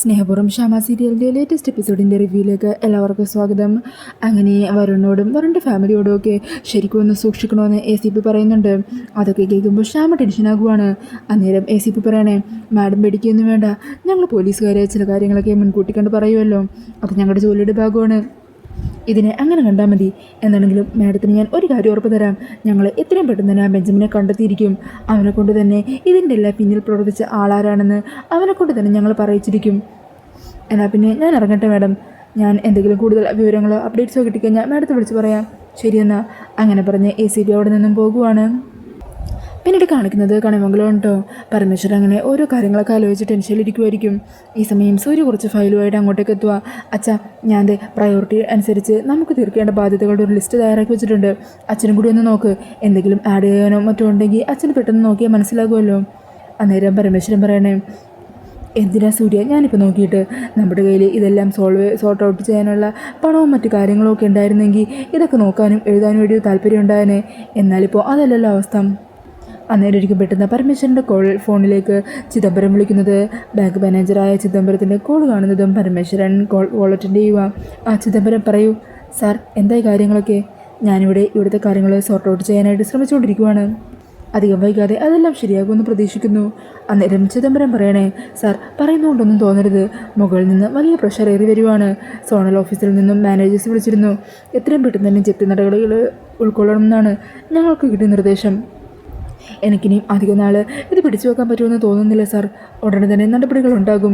സ്നേഹപൂർവ്വം ഷാമ സീരിയലിൻ്റെ ലേറ്റസ്റ്റ് എപ്പിസോഡിൻ്റെ റിവ്യൂയിലേക്ക് എല്ലാവർക്കും സ്വാഗതം. അങ്ങനെ വരുണിനോടും വരുണിൻ്റെ ഫാമിലിയോടും ഒക്കെ ശരിക്കും ഒന്ന് സൂക്ഷിക്കണമെന്ന് ACP പറയുന്നുണ്ട്. അതൊക്കെ കേൾക്കുമ്പോൾ ഷാമ ടെൻഷനാകുവാണ്. അന്നേരം ACP പറയണേ, മാഡം പേടിക്കൊന്നും വേണ്ട, ഞങ്ങൾ പോലീസുകാരെ ചില കാര്യങ്ങളൊക്കെ മുൻകൂട്ടി കണ്ട് പറയുമല്ലോ, അത് ഞങ്ങളുടെ ജോലിയുടെ ഭാഗമാണ്, ഇതിനെ അങ്ങനെ കണ്ടാൽ മതി. എന്താണെങ്കിലും മാഡത്തിന് ഞാൻ ഒരു കാര്യം ഉറപ്പ് തരാം, ഞങ്ങൾ എത്രയും പെട്ടെന്ന് തന്നെ ആ ബെഞ്ചമിനെ കണ്ടെത്തിയിരിക്കും. അവനെ കൊണ്ട് തന്നെ ഇതിൻ്റെ എല്ലാം പിന്നിൽ പ്രവർത്തിച്ച ആളാരാണെന്ന് അവനെ കൊണ്ട് തന്നെ ഞങ്ങൾ പറയിച്ചിരിക്കും. എന്നാൽ പിന്നെ ഞാൻ ഇറങ്ങട്ടെ മാഡം, ഞാൻ എന്തെങ്കിലും കൂടുതൽ വിവരങ്ങളോ അപ്ഡേറ്റ്സോ കിട്ടിക്കഴിഞ്ഞാൽ മാഡത്തെ വിളിച്ച് പറയാം. ശരിയെന്നാ അങ്ങനെ പറഞ്ഞ് ACP അവിടെ നിന്നും പോകുവാണ്. പിന്നീട് കാണിക്കുന്നത് കണിമംഗലം കേട്ടോ. പരമേശ്വരൻ അങ്ങനെ ഓരോ കാര്യങ്ങളൊക്കെ ആലോചിച്ച് ടെൻഷനിലിരിക്കുമായിരിക്കും. ഈ സമയം സൂര്യ കുറച്ച് ഫയലുമായിട്ട് അങ്ങോട്ടേക്ക് എത്തുക. അച്ഛാ, ഞാൻ പ്രയോറിറ്റി അനുസരിച്ച് നമുക്ക് തീർക്കേണ്ട ബാധ്യതകളുടെ ഒരു ലിസ്റ്റ് തയ്യാറാക്കി വെച്ചിട്ടുണ്ട്, അച്ഛനും കൂടി ഒന്ന് നോക്ക്. എന്തെങ്കിലും ആഡ് ചെയ്യാനോ മറ്റോ ഉണ്ടെങ്കിൽ അച്ഛന് പെട്ടെന്ന് നോക്കിയാൽ മനസ്സിലാകുമല്ലോ. അന്നേരം പരമേശ്വരൻ പറയണേ, എന്തിനാ സൂര്യ, ഞാനിപ്പോൾ നോക്കിയിട്ട് നമ്മുടെ കയ്യിൽ ഇതെല്ലാം സോർട്ട് ഔട്ട് ചെയ്യാനുള്ള പണവും മറ്റു കാര്യങ്ങളും ഒക്കെ ഉണ്ടായിരുന്നെങ്കിൽ ഇതൊക്കെ നോക്കാനും എഴുതാനും വേണ്ടി താല്പര്യം ഉണ്ടായേനെ. എന്നാലിപ്പോൾ അതല്ലല്ലോ അവസ്ഥ. അന്നേരം ഒരിക്കലും പെട്ടെന്ന് പരമേശ്വരൻ്റെ ഫോണിലേക്ക് ചിദംബരം വിളിക്കുന്നത്. ബാങ്ക് മാനേജറായ ചിദംബരത്തിൻ്റെ കോൾ കാണുന്നതും പരമേശ്വരൻ കോൾ അറ്റൻഡ് ചെയ്യുക. ആ ചിദംബരം, പറയൂ സാർ, എന്തായി കാര്യങ്ങളൊക്കെ? ഇവിടുത്തെ കാര്യങ്ങൾ സോർട്ട് ഔട്ട് ചെയ്യാനായിട്ട് ശ്രമിച്ചുകൊണ്ടിരിക്കുവാണ്. അധികം വൈകാതെ അതെല്ലാം ശരിയാകുമെന്ന് പ്രതീക്ഷിക്കുന്നു. അന്നേരം ചിദംബരം പറയണേ, സാർ പറയുന്നുകൊണ്ടൊന്നും തോന്നരുത്, മുകളിൽ നിന്ന് വലിയ പ്രഷർ ഏറി വരുവാണ്. സോണൽ ഓഫീസിൽ നിന്നും മാനേജേഴ്സ് വിളിച്ചിരുന്നു. എത്രയും പെട്ടെന്ന് തന്നെ ജപ്തി നടപടികൾ ഉൾക്കൊള്ളണമെന്നാണ് ഞങ്ങൾക്ക് കിട്ടിയ നിർദ്ദേശം. എനിക്കിനിയും അധികം നാൾ ഇത് പിടിച്ചു വെക്കാൻ പറ്റുമെന്ന് തോന്നുന്നില്ല സാർ. ഉടനെ തന്നെ നടപടികൾ ഉണ്ടാകും.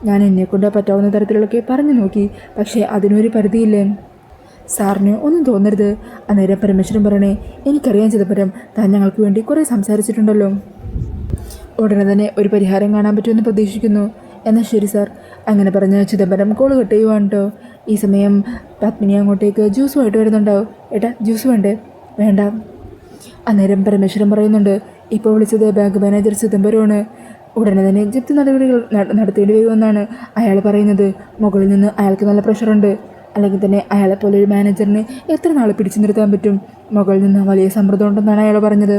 ഞാൻ എന്നെക്കൊണ്ട് പറ്റാവുന്ന തരത്തിലൊക്കെ പറഞ്ഞു നോക്കി, പക്ഷേ അതിനൊരു പരിധിയില്ലേ. സാറിന് ഒന്നും തോന്നരുത്. അന്നേരം പരമേശ്വരൻ പറയണേ, എനിക്കറിയാൻ ചിദംബരം, താൻ ഞങ്ങൾക്ക് വേണ്ടി കുറേ സംസാരിച്ചിട്ടുണ്ടല്ലോ. ഉടനെ തന്നെ ഒരു പരിഹാരം കാണാൻ പറ്റുമെന്ന് പ്രതീക്ഷിക്കുന്നു. എന്നാൽ ശരി സാർ. അങ്ങനെ പറഞ്ഞ് ചിദംബരം കോൾ കട്ട് ചെയ്യുവാണ് കേട്ടോ. ഈ സമയം പത്മിനി അങ്ങോട്ടേക്ക് ജ്യൂസുമായിട്ട് വരുന്നുണ്ടാവും. ഏട്ടാ, ജ്യൂസ് വേണ്ടേ? വേണ്ട. അന്നേരം പരമേശ്വരൻ പറയുന്നുണ്ട്, ഇപ്പോൾ വിളിച്ചത് ബാങ്ക് മാനേജർ ചിദംബരമാണ്. ഉടനെ തന്നെ ജപ്തി നടപടികൾ നടത്തേണ്ടി വരുമെന്നാണ് അയാൾ പറയുന്നത്. മുകളിൽ നിന്ന് അയാൾക്ക് നല്ല പ്രഷറുണ്ട്. അല്ലെങ്കിൽ തന്നെ അയാളെപ്പോലെ ഒരു മാനേജറിനെ എത്ര നാൾ പിടിച്ചു നിർത്താൻ പറ്റും? മുകളിൽ നിന്ന് വലിയ സമ്മർദ്ദം ഉണ്ടെന്നാണ് അയാൾ പറഞ്ഞത്.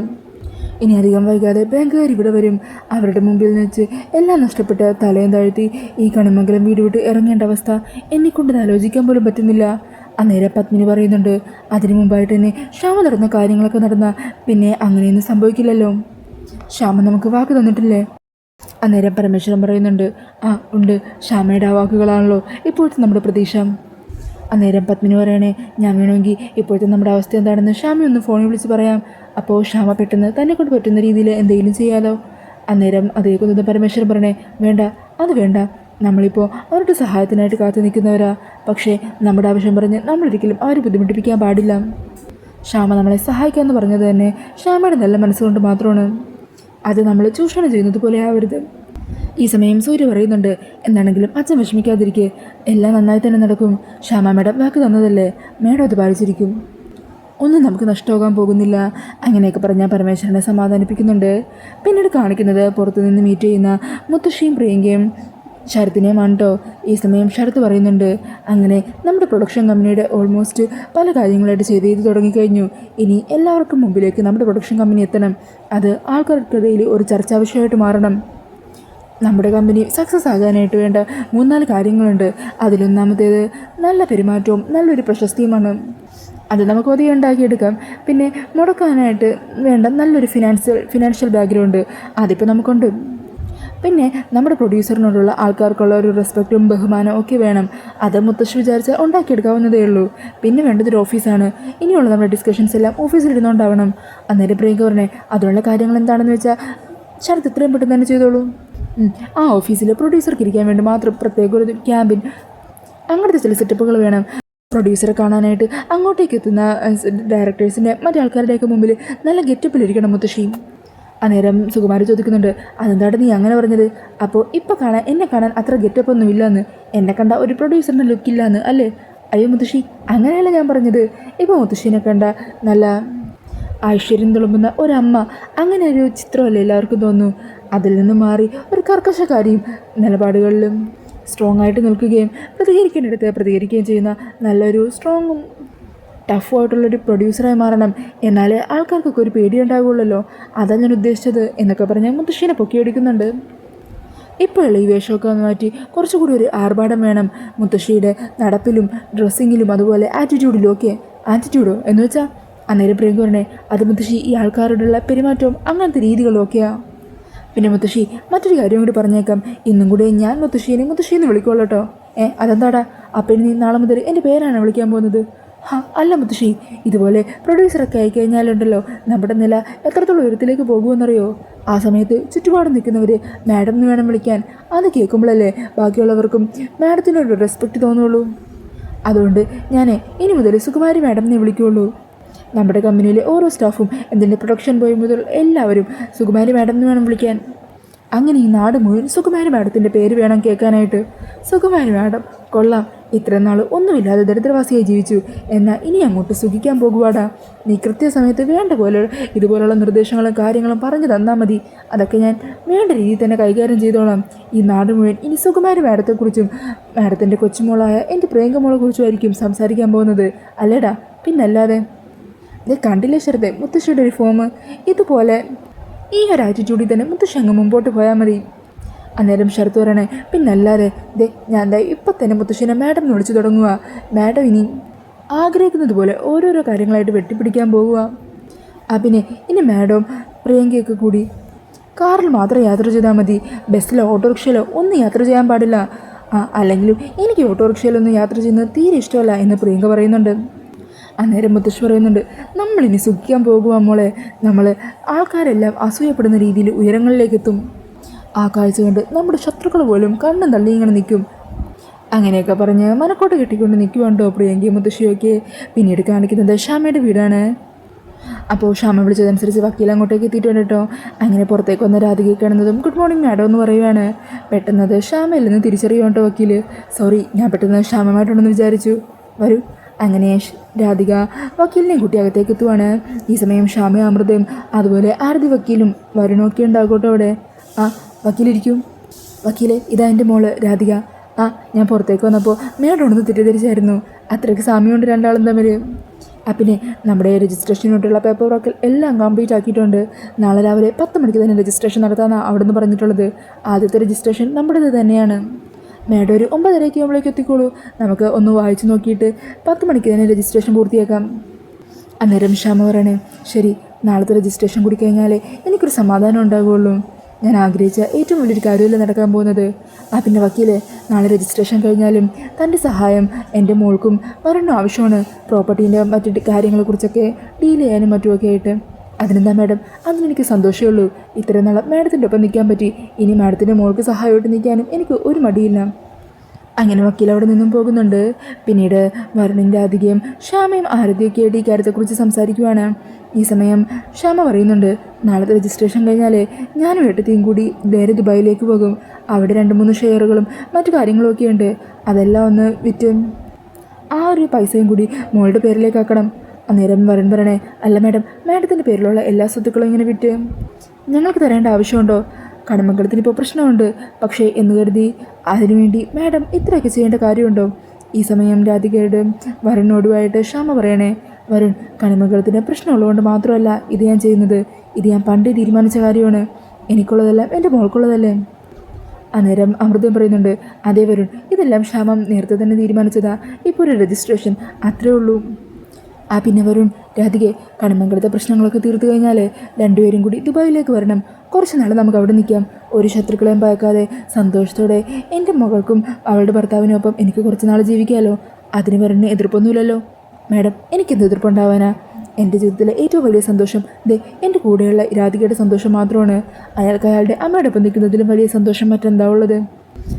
ഇനി അധികം വൈകാതെ ബാങ്കുകാർ ഇവിടെ വരും. അവരുടെ മുമ്പിൽ വെച്ച് എല്ലാം നഷ്ടപ്പെട്ട് തലയും താഴ്ത്തി ഈ കണിമംഗലം വീട് വിട്ട് ഇറങ്ങേണ്ട അവസ്ഥ എന്നെക്കൊണ്ടത് ആലോചിക്കാൻ പോലും പറ്റുന്നില്ല. അന്നേരം പത്മിനി പറയുന്നുണ്ട്, അതിനു മുമ്പായിട്ട് തന്നെ ശ്യാമ നടന്ന കാര്യങ്ങളൊക്കെ നടന്ന പിന്നെ അങ്ങനെയൊന്നും സംഭവിക്കില്ലല്ലോ. ശ്യാമ നമുക്ക് വാക്ക് തന്നിട്ടില്ലേ? അന്നേരം പരമേശ്വരൻ പറയുന്നുണ്ട്, ആ ഉണ്ട്, ശ്യാമയുടെ ആ വാക്കുകളാണല്ലോ ഇപ്പോഴത്തെ നമ്മുടെ പ്രതീക്ഷ. അന്നേരം പത്മിനി പറയണേ, ഞാൻ വേണമെങ്കിൽ ഇപ്പോഴത്തെ നമ്മുടെ അവസ്ഥ എന്താണെന്ന് ശ്യാമയൊന്ന് ഫോണിൽ വിളിച്ച് പറയാം. അപ്പോൾ ശ്യാമ പെട്ടെന്ന് തന്നെ കൊണ്ട് പറ്റുന്ന രീതിയിൽ എന്തെങ്കിലും ചെയ്യാലോ. അന്നേരം അതേക്കൊന്നും പരമേശ്വരൻ പറയണേ, വേണ്ട, അത് വേണ്ട, നമ്മളിപ്പോൾ അവരുടെ സഹായത്തിനായിട്ട് കാത്തു നിൽക്കുന്നവരാ. പക്ഷേ നമ്മുടെ ആവശ്യം പറഞ്ഞ് നമ്മളൊരിക്കലും അവരെ ബുദ്ധിമുട്ടിപ്പിക്കാൻ പാടില്ല. ശ്യാമ നമ്മളെ സഹായിക്കാമെന്ന് പറഞ്ഞത് തന്നെ ശ്യാമയുടെ നല്ല മനസ്സുകൊണ്ട് മാത്രമാണ്. അത് നമ്മൾ ചൂഷണം ചെയ്യുന്നത് പോലെ ആവരുത്. ഈ സമയം സൂര്യ പറയുന്നുണ്ട്, എന്താണെങ്കിലും അച്ഛൻ വിഷമിക്കാതിരിക്കുക, എല്ലാം നന്നായി തന്നെ നടക്കും. ശ്യാമ മേഡം വാക്ക് തന്നതല്ലേ, മേഡം അത് പാലിച്ചിരിക്കും, ഒന്നും നമുക്ക് നഷ്ടമാകാൻ പോകുന്നില്ല. അങ്ങനെയൊക്കെ പറഞ്ഞാൽ പരമേശ്വരനെ സമാധാനിപ്പിക്കുന്നുണ്ട്. പിന്നീട് കാണിക്കുന്നത് പുറത്തുനിന്ന് മീറ്റ് ചെയ്യുന്ന മുത്തശ്ശിയും പ്രിയങ്കയും ശരത്തിനെയുമാണ് കേട്ടോ. ഈ സമയം ശരത്ത് പറയുന്നുണ്ട്, അങ്ങനെ നമ്മുടെ പ്രൊഡക്ഷൻ കമ്പനിയുടെ ഓൾമോസ്റ്റ് പല കാര്യങ്ങളായിട്ട് ചെയ്ത് തുടങ്ങിക്കഴിഞ്ഞു. ഇനി എല്ലാവർക്കും മുമ്പിലേക്ക് നമ്മുടെ പ്രൊഡക്ഷൻ കമ്പനി എത്തണം. അത് ആൾക്കാർക്കിടയിൽ ഒരു ചർച്ചാ വിഷയമായിട്ട് മാറണം. നമ്മുടെ കമ്പനി സക്സസ് ആകാനായിട്ട് വേണ്ട 3-4 കാര്യങ്ങളുണ്ട്. അതിലൊന്നാമത്തേത് നല്ല പെരുമാറ്റവും നല്ലൊരു പ്രശസ്തിയുമാണ്. അത് നമുക്ക് ഒതുക്കി ഉണ്ടാക്കിയെടുക്കാം. പിന്നെ മുടക്കാനായിട്ട് വേണ്ട നല്ലൊരു ഫിനാൻഷ്യൽ ബാക്ക്ഗ്രൗണ്ട് അതിപ്പോൾ നമുക്കുണ്ട്. പിന്നെ നമ്മുടെ പ്രൊഡ്യൂസറിനോടുള്ള ആൾക്കാർക്കുള്ള ഒരു റെസ്പെക്റ്റും ബഹുമാനവും ഒക്കെ വേണം. അത് മുത്തശ്ശി വിചാരിച്ചാൽ ഉണ്ടാക്കിയെടുക്കാവുന്നതേ ഉള്ളൂ. പിന്നെ വേണ്ടതൊരു ഓഫീസാണ്. ഇനിയുള്ള നമ്മുടെ ഡിസ്കഷൻസ് എല്ലാം ഓഫീസിലിരുന്നുകൊണ്ടാവണം. അന്നേരം പ്രിയങ്ക പറഞ്ഞേ, അതിനുള്ള കാര്യങ്ങൾ എന്താണെന്ന് വെച്ചാൽ ശരത്ത് എത്രയും പെട്ടെന്ന് തന്നെ ചെയ്തോളൂ. ആ ഓഫീസിൽ പ്രൊഡ്യൂസർക്ക് ഇരിക്കാൻ വേണ്ടി മാത്രം പ്രത്യേക ഒരു ക്യാബിൻ, അങ്ങനത്തെ ചില സെറ്റപ്പുകൾ വേണം. പ്രൊഡ്യൂസറെ കാണാനായിട്ട് അങ്ങോട്ടേക്ക് എത്തുന്ന ഡയറക്ടേഴ്സിൻ്റെ മറ്റാൾക്കാരുടെയൊക്കെ മുമ്പിൽ നല്ല ഗെറ്റപ്പിലിരിക്കണം മുത്തശ്ശി. അന്നേരം സുകുമാരി ചോദിക്കുന്നുണ്ട്, അതെന്താണ് നീ അങ്ങനെ പറഞ്ഞത്? അപ്പോൾ ഇപ്പോൾ എന്നെ കാണാൻ അത്ര ഗെറ്റപ്പൊന്നും ഇല്ലയെന്ന്, എന്നെ കണ്ട ഒരു പ്രൊഡ്യൂസറിൻ്റെ ലുക്കില്ലയെന്ന് അല്ലേ? അയ്യോ മുത്തശ്ശി, അങ്ങനെയല്ല ഞാൻ പറഞ്ഞത്. ഇപ്പോൾ മുത്തശ്ശീനെ കണ്ട നല്ല ഐശ്വര്യം തുളുമ്പുന്ന ഒരമ്മ, അങ്ങനെ ഒരു ചിത്രമല്ലേ എല്ലാവർക്കും തോന്നുന്നു. അതിൽ നിന്ന് മാറി ഒരു കർക്കശക്കാരിയും നിലപാടുകളിലും സ്ട്രോങ് ആയിട്ട് നിൽക്കുകയും പ്രതികരിക്കേണ്ടിടത്ത് പ്രതികരിക്കുകയും ചെയ്യുന്ന നല്ലൊരു സ്ട്രോങ്ങും ടഫുമായിട്ടുള്ളൊരു പ്രൊഡ്യൂസറായി മാറണം. എന്നാലേ ആൾക്കാർക്കൊക്കെ ഒരു പേടി ഉണ്ടാകുള്ളല്ലോ. അതാണ് ഞാൻ ഉദ്ദേശിച്ചത് എന്നൊക്കെ പറഞ്ഞ് മുത്തശ്ശീനെ പൊക്കിയടിക്കുന്നുണ്ട്. ഇപ്പോഴുള്ള ഈ വേഷമൊക്കെ ഒന്ന് മാറ്റി കുറച്ചുകൂടി ഒരു ആർഭാടം വേണം. മുത്തശ്ശിയുടെ നടപ്പിലും ഡ്രസ്സിങ്ങിലും അതുപോലെ ആറ്റിറ്റ്യൂഡിലും ഒക്കെ. ആറ്റിറ്റ്യൂഡോ എന്ന് വെച്ചാൽ അന്നേരം പ്രിയങ്ക പറഞ്ഞേ, അത് മുത്തശ്ശി ഈ ആൾക്കാരോടുള്ള പെരുമാറ്റവും അങ്ങനത്തെ രീതികളും ഒക്കെയാണ്. പിന്നെ മുത്തശ്ശി മറ്റൊരു കാര്യം കൂടി പറഞ്ഞേക്കാം, ഇന്നും കൂടി ഞാൻ മുത്തശ്ശീന്ന് വിളിക്കുള്ളൂ കേട്ടോ. അതെന്താടാ? അപ്പം നീ നാളെ മുതൽ എൻ്റെ പേരാണ് വിളിക്കാൻ പോകുന്നത്? അല്ല മുത്തശ്ശി, ഇതുപോലെ പ്രൊഡ്യൂസറൊക്കെ ആയിക്കഴിഞ്ഞാലുണ്ടല്ലോ നമ്മുടെ നില എത്രത്തോളം ഉയരത്തിലേക്ക് പോകുമെന്നറിയോ? ആ സമയത്ത് ചുറ്റുപാടും നിൽക്കുന്നവർ മാഡം എന്ന് വേണം വിളിക്കാൻ. അത് കേൾക്കുമ്പോഴല്ലേ ബാക്കിയുള്ളവർക്കും മാഡത്തിനോട് റെസ്പെക്റ്റ് തോന്നുള്ളൂ. അതുകൊണ്ട് ഞാൻ ഇനി മുതൽ സുകുമാരി മാഡം എന്നേ വിളിക്കുകയുള്ളൂ. നമ്മുടെ കമ്പനിയിലെ ഓരോ സ്റ്റാഫും എന്തിൻ്റെ പ്രൊഡക്ഷൻ ബോയ് മുതൽ എല്ലാവരും സുകുമാരി മാഡം എന്ന് വേണം വിളിക്കാൻ. അങ്ങനെ ഈ നാട് മുഴുവൻ സുകുമാരി മാഡത്തിൻ്റെ പേര് വേണം കേൾക്കാനായിട്ട്. സുകുമാരി മാഡം കൊള്ളാം, ഇത്ര നാൾ ഒന്നുമില്ലാതെ ദരിദ്രവാസിയായി ജീവിച്ചു, എന്നാൽ ഇനി അങ്ങോട്ട് സുഖിക്കാൻ പോകുവാടാ. നീ കൃത്യസമയത്ത് വേണ്ട പോലെ ഇതുപോലുള്ള നിർദ്ദേശങ്ങളും കാര്യങ്ങളും പറഞ്ഞു തന്നാൽ മതി. അതൊക്കെ ഞാൻ വേണ്ട രീതിയിൽ തന്നെ കൈകാര്യം ചെയ്തോളാം. ഈ നാട് മുഴുവൻ ഇനി സുകുമാരി മാഡത്തെക്കുറിച്ചും മാഡത്തിൻ്റെ കൊച്ചുമോളായ എൻ്റെ പ്രിയങ്കമോളെക്കുറിച്ചുമായിരിക്കും സംസാരിക്കാൻ പോകുന്നത്, അല്ലേടാ? പിന്നല്ലാതെ. ഇത് കണ്ടില്ലേ ശരത്തെ, മുത്തശ്ശിയുടെ ഒരു ഫോം. ഇതുപോലെ ഈ ഒരു ആറ്റിറ്റ്യൂഡിൽ തന്നെ മുത്തശ്ശി അങ്ങ് മുമ്പോട്ട് പോയാൽ മതി. അന്നേരം ശരത്ത് പറയണേ, പിന്നല്ലാതെ ഞാൻ ഇപ്പം തന്നെ മുത്തശ്ശിനെ മാഡം എന്ന് വിളിച്ചു തുടങ്ങുക. മാഡം ഇനി ആഗ്രഹിക്കുന്നത് പോലെ ഓരോരോ കാര്യങ്ങളായിട്ട് വെട്ടിപ്പിടിക്കാൻ പോവുക. പിന്നെ ഇനി മാഡം പ്രിയങ്കയൊക്കെ കൂടി കാറിൽ മാത്രം യാത്ര ചെയ്താൽ മതി, ബസ്സിലോ ഓട്ടോറിക്ഷയിലോ ഒന്നും യാത്ര ചെയ്യാൻ പാടില്ല. അല്ലെങ്കിലും എനിക്ക് ഓട്ടോറിക്ഷയിലൊന്നും യാത്ര ചെയ്യുന്നത് തീരെ ഇഷ്ടമല്ല എന്ന് പ്രിയങ്ക പറയുന്നുണ്ട്. അന്നേരം മുത്തശ്ശി പറയുന്നുണ്ട്, നമ്മളിനി സുഖിക്കാൻ പോകുക മോളെ. നമ്മൾ ആൾക്കാരെല്ലാം അസൂയപ്പെടുന്ന രീതിയിൽ ഉയരങ്ങളിലേക്ക് എത്തും. ആ കാഴ്ച കൊണ്ട് നമ്മുടെ ശത്രുക്കൾ പോലും കണ്ണും തള്ളി ഇങ്ങനെ നിൽക്കും. അങ്ങനെയൊക്കെ പറഞ്ഞ് മനക്കോട്ട കെട്ടിക്കൊണ്ട് നിൽക്കുവാണ്ടോ പ്രിയങ്കയും മുത്തശ്ശിയൊക്കെ. പിന്നീട് കാണിക്കുന്നത് ഷാമയുടെ വീടാണ്. അപ്പോൾ ഷാമ വിളിച്ചതനുസരിച്ച് വക്കീൽ അങ്ങോട്ടേക്ക് എത്തിയിട്ടുണ്ട് കേട്ടോ. അങ്ങനെ പുറത്തേക്ക് വന്ന രാധികയെ കാണുന്നതും ഗുഡ് മോർണിംഗ് മാഡം എന്ന് പറയുവാണ്. പെട്ടെന്നത് ഷാമയിൽ നിന്ന് തിരിച്ചറിയുവാണ് കേട്ടോ വക്കീൽ. സോറി, ഞാൻ പെട്ടെന്ന് ഷാമമായിട്ടുണ്ടെന്ന് വിചാരിച്ചു. വരൂ. അങ്ങനെ രാധിക വക്കീലിനെയും കുട്ടി അകത്തേക്ക് എത്തുവാണ്. ഈ സമയം ഷാമയും അമൃതയും അതുപോലെ ആരതി വക്കീലും വരുണൊക്കെ ഉണ്ടാകോട്ടോ അവിടെ. വക്കീലിരിക്കും. വക്കീലെ, ഇതാ എൻ്റെ മോള് രാധിക. ഞാൻ പുറത്തേക്ക് വന്നപ്പോൾ മേഡോടൊന്ന് തെറ്റിദ്ധരിച്ചായിരുന്നു. അത്രയ്ക്ക് സാമ്യമുണ്ട് രണ്ടാളും തമ്മിൽ. പിന്നെ നമ്മുടെ രജിസ്ട്രേഷനോട്ടുള്ള പേപ്പർ വർക്ക് എല്ലാം കംപ്ലീറ്റ് ആക്കിയിട്ടുണ്ട്. നാളെ രാവിലെ 10 മണിക്ക് തന്നെ രജിസ്ട്രേഷൻ നടത്താമെന്നാണ് അവിടെ നിന്ന് പറഞ്ഞിട്ടുള്ളത്. ആദ്യത്തെ രജിസ്ട്രേഷൻ നമ്മുടേത് തന്നെയാണ്. മേഡം ഒരു 9:30 ആകുമ്പോഴേക്ക് എത്തിക്കോളൂ. നമുക്ക് ഒന്ന് വായിച്ചു നോക്കിയിട്ട് 10 മണിക്ക് തന്നെ രജിസ്ട്രേഷൻ പൂർത്തിയാക്കാം. അന്നേരം ക്ഷമ പറയണേ, ശരി, നാളത്തെ രജിസ്ട്രേഷൻ കൂടി കഴിഞ്ഞാലേ എനിക്കൊരു സമാധാനം ഉണ്ടാകുകയുള്ളൂ. ഞാൻ ആഗ്രഹിച്ച ഏറ്റവും വലിയൊരു കാര്യമല്ലേ നടക്കാൻ പോകുന്നത്. പിന്നെ വക്കീലെ, നാളെ രജിസ്ട്രേഷൻ കഴിഞ്ഞാലും തൻ്റെ സഹായം എൻ്റെ മോൾക്കും വരണം ആവശ്യമാണ്. പ്രോപ്പർട്ടീൻ്റെ മറ്റു കാര്യങ്ങളെക്കുറിച്ചൊക്കെ ഡീൽ ചെയ്യാനും മറ്റുമൊക്കെ ആയിട്ട്. അതിനെന്താ മാഡം, അതിനെനിക്ക് സന്തോഷമേ ഉള്ളൂ. ഇത്രയും നാളെ മാഡത്തിൻ്റെ ഒപ്പം നിൽക്കാൻ പറ്റി. ഇനി മാഡത്തിൻ്റെ മോൾക്ക് സഹായമായിട്ട് നിൽക്കാനും എനിക്ക് ഒരു മടിയില്ല. അങ്ങനെ വക്കീൽ അവിടെ നിന്നും പോകുന്നുണ്ട്. പിന്നീട് വരുണിൻ്റെ രാധികയും ഷ്യാമയും ആരതിയൊക്കെ ആയിട്ട് ഈ കാര്യത്തെക്കുറിച്ച് സംസാരിക്കുവാണ്. ഈ സമയം ഷ്യാമ പറയുന്നുണ്ട്, നാളത്തെ രജിസ്ട്രേഷൻ കഴിഞ്ഞാൽ ഞാനും ഏട്ടത്തിയും കൂടി നേരെ ദുബായിലേക്ക് പോകും. അവിടെ 2-3 ഷെയറുകളും മറ്റു കാര്യങ്ങളൊക്കെ ഉണ്ട്. അതെല്ലാം ഒന്ന് വിറ്റ് ആ ഒരു പൈസയും കൂടി മോളുടെ പേരിലേക്ക് ആക്കണം. അന്നേരം വരുൺ പറയണേ, അല്ല മാഡം, മാഡത്തിൻ്റെ പേരിലുള്ള എല്ലാ സ്വത്തുക്കളും ഇങ്ങനെ വിറ്റ് ഞങ്ങൾക്ക് തരേണ്ട ആവശ്യമുണ്ടോ? കടമംഗലത്തിന് ഇപ്പോൾ പ്രശ്നമുണ്ട്. പക്ഷേ എന്ന് കരുതി അതിനുവേണ്ടി മാഡം ഇത്രയൊക്കെ ചെയ്യേണ്ട കാര്യമുണ്ടോ? ഈ സമയം രാധികയുടെ വരുണിനോടുമായിട്ട് ക്ഷമ പറയണേ, വരുൺ, കടമംഗലത്തിന് പ്രശ്നമുള്ളതുകൊണ്ട് മാത്രമല്ല ഇത് ഞാൻ ചെയ്യുന്നത്. ഇത് ഞാൻ പണ്ടേ തീരുമാനിച്ച കാര്യമാണ്. എനിക്കുള്ളതെല്ലാം എൻ്റെ മോൾക്കുള്ളതല്ലേ. അന്നേരം അമൃതം പറയുന്നുണ്ട്, അതേ വരുൺ, ഇതെല്ലാം ക്ഷാമം നേരത്തെ തന്നെ തീരുമാനിച്ചതാ. ഇപ്പോൾ ഒരു രജിസ്ട്രേഷൻ, അത്രേ ഉള്ളൂ. പിന്നെ വരുൺ, രാധികയെ, കടമംഗലത്തെ പ്രശ്നങ്ങളൊക്കെ തീർത്തു കഴിഞ്ഞാൽ രണ്ടുപേരും കൂടി ദുബായിലേക്ക് വരണം. കുറച്ച് നാൾ നമുക്ക് അവിടെ നിൽക്കാം. ഒരു ശത്രുക്കളെയും ഭയക്കാതെ സന്തോഷത്തോടെ എൻ്റെ മകൾക്കും അവളുടെ ഭർത്താവിനൊപ്പം എനിക്ക് കുറച്ച് നാൾ ജീവിക്കാമല്ലോ. അതിന് വരുന്ന എതിർപ്പൊന്നുമില്ലല്ലോ. മാഡം, എനിക്കെന്ത് എതിർപ്പുണ്ടാവാനാ? എൻ്റെ ജീവിതത്തിലെ ഏറ്റവും വലിയ സന്തോഷം എൻ്റെ കൂടെയുള്ള രാധികയുടെ സന്തോഷം മാത്രമാണ്. അയാൾക്ക് അയാളുടെ അമ്മയുടെ ഒപ്പം നിൽക്കുന്നതിലും വലിയ സന്തോഷം മറ്റെന്താ ഉള്ളത്?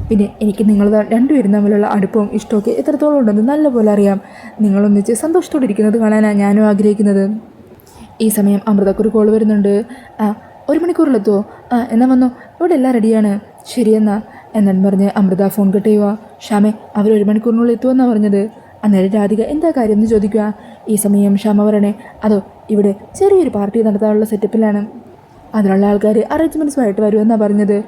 പിന്നെ എനിക്ക് നിങ്ങൾ രണ്ടുപേരും തമ്മിലുള്ള അടുപ്പവും ഇഷ്ടമൊക്കെ എത്രത്തോളം ഉണ്ടെന്ന് നല്ലപോലെ അറിയാം. നിങ്ങളൊന്നിച്ച് സന്തോഷത്തോടെ ഇരിക്കുന്നത് കാണാനാണ് ഞാനും ആഗ്രഹിക്കുന്നത്. ഈ സമയം അമൃതക്കൊരു കോൾ വരുന്നുണ്ട്. 1 മണിക്കൂറിലെത്തുമോ? എന്നാൽ വന്നോ, ഇവിടെ എല്ലാം റെഡിയാണ്. എന്നാണ് പറഞ്ഞ് അമൃത ഫോൺ കട്ട് ചെയ്യുക. ഷ്യാമേ, അവർ 1 മണിക്കൂറിനുള്ളിൽ എത്തുമെന്നാണ് പറഞ്ഞത്. അന്നേരം രാധിക എന്താ കാര്യം എന്ന് ചോദിക്കുക. ഈ സമയം ക്ഷമ പറയണേ, അതോ ഇവിടെ ചെറിയൊരു പാർട്ടി നടത്താനുള്ള സെറ്റപ്പിലാണ്. അതിനുള്ള ആൾക്കാർ അറേഞ്ച്മെൻറ്റ്സുമായിട്ട് വരുമെന്നാണ് പറഞ്ഞത്.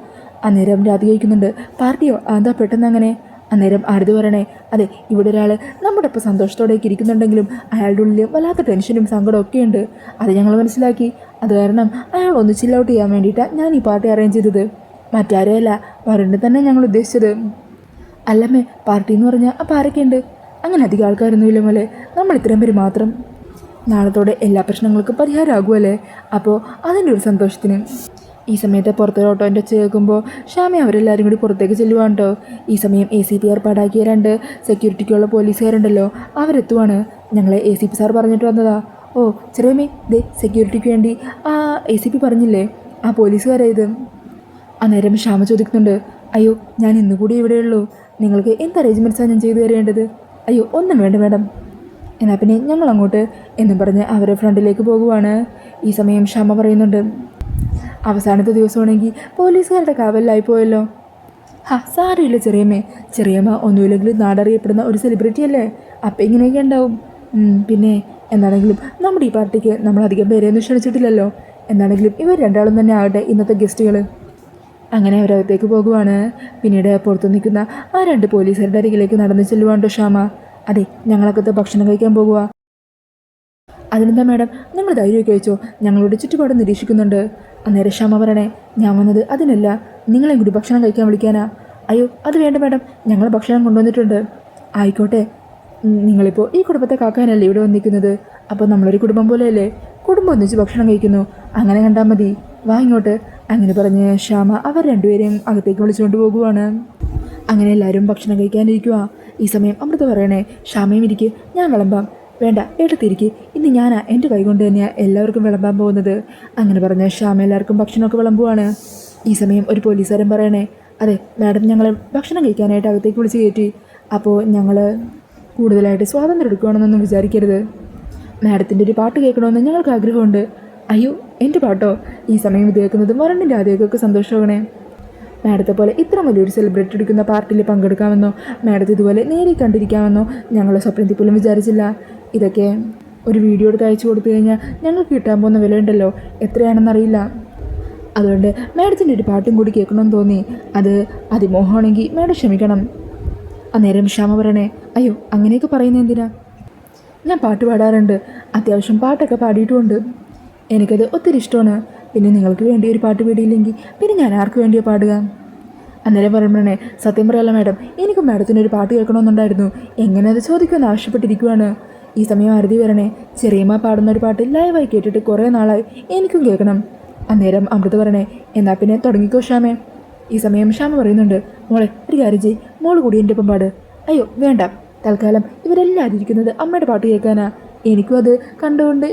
അന്നേരം രാധിക ചോദിക്കുന്നുണ്ട്, പാർട്ടിയോ? എന്താ പെട്ടെന്ന് അങ്ങനെ? അന്നേരം ആരതി പറയണേ, അതെ, ഇവിടെ ഒരാൾ നമ്മുടെ ഒപ്പം സന്തോഷത്തോടെയൊക്കെ ഇരിക്കുന്നുണ്ടെങ്കിലും അയാളുടെ ഉള്ളിൽ വല്ലാത്ത ടെൻഷനും സങ്കടവും ഒക്കെ ഉണ്ട്. അത് ഞങ്ങൾ മനസ്സിലാക്കി. അത് കാരണം അയാൾ ഒന്ന് ചില്ലൗട്ട് ചെയ്യാൻ വേണ്ടിയിട്ടാണ് ഞാൻ ഈ പാർട്ടി അറേഞ്ച് ചെയ്തത്. മറ്റാരെയല്ല, വരുണിനെ തന്നെ ഞങ്ങൾ ഉദ്ദേശിച്ചത്. അല്ലമ്മേ, പാർട്ടി എന്ന് പറഞ്ഞാൽ അപ്പോൾ ആരൊക്കെയുണ്ട്? അങ്ങനെ അധികം ആൾക്കാരൊന്നുമില്ല മോലെ, നമ്മൾ ഇത്രയും പേര് മാത്രം. നാളത്തോടെ എല്ലാ പ്രശ്നങ്ങൾക്കും പരിഹാരമാകുമല്ലേ? അപ്പോൾ അതിൻ്റെ ഒരു സന്തോഷത്തിന്. ഈ സമയത്ത് പുറത്തൊരു ഓട്ടോൻ്റെ ഒച്ച കേൾക്കുമ്പോൾ ഷാമി അവരെല്ലാവരും കൂടി പുറത്തേക്ക് ചെല്ലുവാണ് കേട്ടോ. ഈ സമയം ACP ഏർപ്പാടാക്കിയ 2 സെക്യൂരിറ്റിക്കുള്ള പോലീസുകാരുണ്ടല്ലോ, അവരെത്തുവാണ്. ഞങ്ങളെ ACP സാർ പറഞ്ഞിട്ട് വന്നതാ. ഓ ചെറിയമ്മേ, ദേ സെക്യൂരിറ്റിക്ക് വേണ്ടി ആ ACP പറഞ്ഞില്ലേ, ആ പോലീസുകാരായത്. അന്നേരം ഷാമ ചോദിക്കുന്നുണ്ട്, അയ്യോ ഞാൻ ഇന്നുകൂടി ഇവിടെയുള്ളൂ, നിങ്ങൾക്ക് എന്ത് അറേഞ്ച്മെൻറ്റ്സാണ് ഞാൻ ചെയ്തു തരേണ്ടത്? അയ്യോ ഒന്നും വേണ്ട മാഡം, എന്നാൽ പിന്നെ ഞങ്ങൾ അങ്ങോട്ട് എന്നും പറഞ്ഞ് അവരെ ഫ്രണ്ടിലേക്ക് പോകുവാണ്. ഈ സമയം ഷാമ പറയുന്നുണ്ട്, അവസാനത്തെ ദിവസമാണെങ്കിൽ പോലീസുകാരുടെ കാവലിലായി പോയല്ലോ. സാരമില്ല ചെറിയമ്മേ, ചെറിയമ്മ ഒന്നുമില്ലെങ്കിലും നാടറിയപ്പെടുന്ന ഒരു സെലിബ്രിറ്റി അല്ലേ, അപ്പം ഇങ്ങനെയൊക്കെ ഉണ്ടാവും. പിന്നെ എന്താണെങ്കിലും നമ്മുടെ ഈ പാർട്ടിക്ക് നമ്മളധികം പേരെയൊന്നും ക്ഷണിച്ചിട്ടില്ലല്ലോ. എന്താണെങ്കിലും ഇവർ രണ്ടാളും തന്നെ ആവട്ടെ ഇന്നത്തെ ഗസ്റ്റുകൾ. അങ്ങനെ അവരകത്തേക്ക് പോകുവാണ്. പിന്നീട് പുറത്തു നിൽക്കുന്ന ആ 2 പോലീസുകാരുടെ അരികിലേക്ക് നടന്നു ചെല്ലുവാണ്ടോ ഷാമ. അതെ, ഞങ്ങളകത്ത് ഭക്ഷണം കഴിക്കാൻ പോകുക. അതിനെന്താ മാഡം, നിങ്ങൾ ധൈര്യമൊക്കെ വെച്ചോ, ഞങ്ങളുടെ ചുറ്റുപാട് നിരീക്ഷിക്കുന്നുണ്ട്. അന്നേരം ഷാമ പറയണേ, ഞാൻ വന്നത് അതിനല്ല, നിങ്ങളെയും കൂടി ഭക്ഷണം കഴിക്കാൻ വിളിക്കാനാ. അയ്യോ അത് വേണ്ട മാഡം, ഞങ്ങൾ ഭക്ഷണം കൊണ്ടുവന്നിട്ടുണ്ട്. ആയിക്കോട്ടെ, നിങ്ങളിപ്പോൾ ഈ കുടുംബത്തെ കാക്കാനല്ലേ ഇവിടെ വന്നിരിക്കുന്നത്, അപ്പോൾ നമ്മളൊരു കുടുംബം പോലെയല്ലേ, കുടുംബം ഒന്നിച്ച് ഭക്ഷണം കഴിക്കുന്നു, അങ്ങനെ കണ്ടാൽ മതി, വാ ഇങ്ങോട്ട്. അങ്ങനെ പറഞ്ഞ് ഷാമ അവർ 2 പേരെയും അകത്തേക്ക് വിളിച്ചുകൊണ്ട് പോകുവാണ്. അങ്ങനെ എല്ലാവരും ഭക്ഷണം കഴിക്കാനിരിക്കുക. ഈ സമയം അമൃത പറയണേ, ഷാമയും ഇരിക്ക്, ഞാൻ വിളമ്പാം. വേണ്ട എടുത്തിരിക്കുക, ഇന്ന് ഞാനാ എൻ്റെ കൈകൊണ്ട് തന്നെയാണ് എല്ലാവർക്കും വിളമ്പാൻ പോകുന്നത്. അങ്ങനെ പറഞ്ഞ് ഷാമ എല്ലാവർക്കും ഭക്ഷണമൊക്കെ വിളമ്പുവാണ്. ഈ സമയം ഒരു പോലീസുകാരൻ പറയണേ, അതെ മാഡം, ഞങ്ങൾ ഭക്ഷണം കഴിക്കാനായിട്ട് അകത്തേക്ക് വിളിച്ച് കയറ്റി, അപ്പോൾ ഞങ്ങൾ കൂടുതലായിട്ട് സ്വാതന്ത്ര്യം എടുക്കുകയാണെന്നൊന്നും വിചാരിക്കരുത്. മാഡത്തിൻ്റെ ഒരു പാട്ട് കേൾക്കണമെന്ന് ഞങ്ങൾക്ക് ആഗ്രഹമുണ്ട്. അയ്യോ എൻ്റെ പാട്ടോ? ഈ സമയം ഇത് കേൾക്കുന്നതും വരണിൻ്റെ ആദ്യമൊക്കെ സന്തോഷമാകണേ. മാഡത്തെ പോലെ ഇത്ര വലിയൊരു സെലിബ്രിറ്റി എടുക്കുന്ന പാർട്ടിയിൽ പങ്കെടുക്കാമെന്നോ മാഡത്തെ ഇതുപോലെ നേരിൽ കണ്ടിരിക്കാമെന്നോ ഞങ്ങൾ സ്വപ്നത്തിൽ പോലും വിചാരിച്ചില്ല. ഇതൊക്കെ ഒരു വീഡിയോ എടുത്ത് അയച്ചു കൊടുത്തു കഴിഞ്ഞാൽ ഞങ്ങൾക്ക് കിട്ടാൻ പോകുന്ന വിലയുണ്ടല്ലോ, എത്രയാണെന്നറിയില്ല. അതുകൊണ്ട് മാഡത്തിൻ്റെ ഒരു പാട്ടും കൂടി കേൾക്കണമെന്ന് തോന്നി. അത് അതിമോഹമാണെങ്കിൽ മാഡം ക്ഷമിക്കണം. അന്നേരം ക്ഷമ പറയണേ, അയ്യോ അങ്ങനെയൊക്കെ പറയുന്നത് എന്തിനാ? ഞാൻ പാട്ട് പാടാറുണ്ട്, അത്യാവശ്യം പാട്ടൊക്കെ പാടിയിട്ടുമുണ്ട്. എനിക്കത് ഒത്തിരി ഇഷ്ടമാണ്. പിന്നെ നിങ്ങൾക്ക് വേണ്ടി ഒരു പാട്ട് പാടിയില്ലെങ്കിൽ പിന്നെ ഞാൻ ആർക്ക് വേണ്ടിയാണ് പാടുക? അന്നേരം പറയുമ്പോഴേ, സത്യം പറയാമല്ല മാഡം, എനിക്കും മാഡത്തിനൊരു പാട്ട് കേൾക്കണമെന്നുണ്ടായിരുന്നു, എങ്ങനെ അത് ചോദിക്കുമെന്ന് ആവശ്യപ്പെട്ടിരിക്കുവാണ്. ഈ സമയം അറുതി വരണേ, ചെറിയമ്മ പാടുന്ന ഒരു പാട്ട് ലൈവായി കേട്ടിട്ട് കുറേ നാളായി, എനിക്കും കേൾക്കണം. അന്നേരം അമൃത പറയണേ, എന്നാൽ പിന്നെ തുടങ്ങിക്കോ ഷാമേ. ഈ സമയം ഷാമ പറയുന്നുണ്ട്, മോളെ ഒരു കാര്യം ചെയ്യ്, മോള് കൂടി എൻ്റെ ഒപ്പം പാട്. അയ്യോ വേണ്ട, തൽക്കാലം ഇവരെല്ലാവരും ഇരിക്കുന്നത് അമ്മയുടെ പാട്ട് കേൾക്കാനാ, എനിക്കും അത് കണ്ടുകൊണ്ട്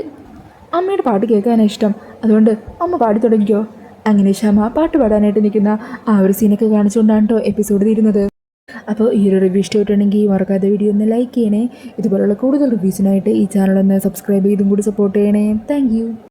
അമ്മയുടെ പാട്ട് കേൾക്കാനാണ് ഇഷ്ടം, അതുകൊണ്ട് അമ്മ പാടി തുടങ്ങിക്കോ. അങ്ങനെ ഷാമ പാട്ട് പാടാനായിട്ട് നിൽക്കുന്ന ആ ഒരു സീനൊക്കെ കാണിച്ചുകൊണ്ടാണ് കേട്ടോ എപ്പിസോഡ് തീരുന്നത്. അപ്പോൾ ഈ ഒരു റിവ്യൂ ഇഷ്ടമായിട്ടുണ്ടെങ്കിൽ മറക്കാതെ വീഡിയോ ഒന്ന് ലൈക്ക് ചെയ്യണേ. ഇതുപോലുള്ള കൂടുതൽ റിവ്യൂസിനായിട്ട് ഈ ചാനലൊന്ന് സബ്സ്ക്രൈബ് ചെയ്തും കൂടി സപ്പോർട്ട് ചെയ്യണേ. താങ്ക്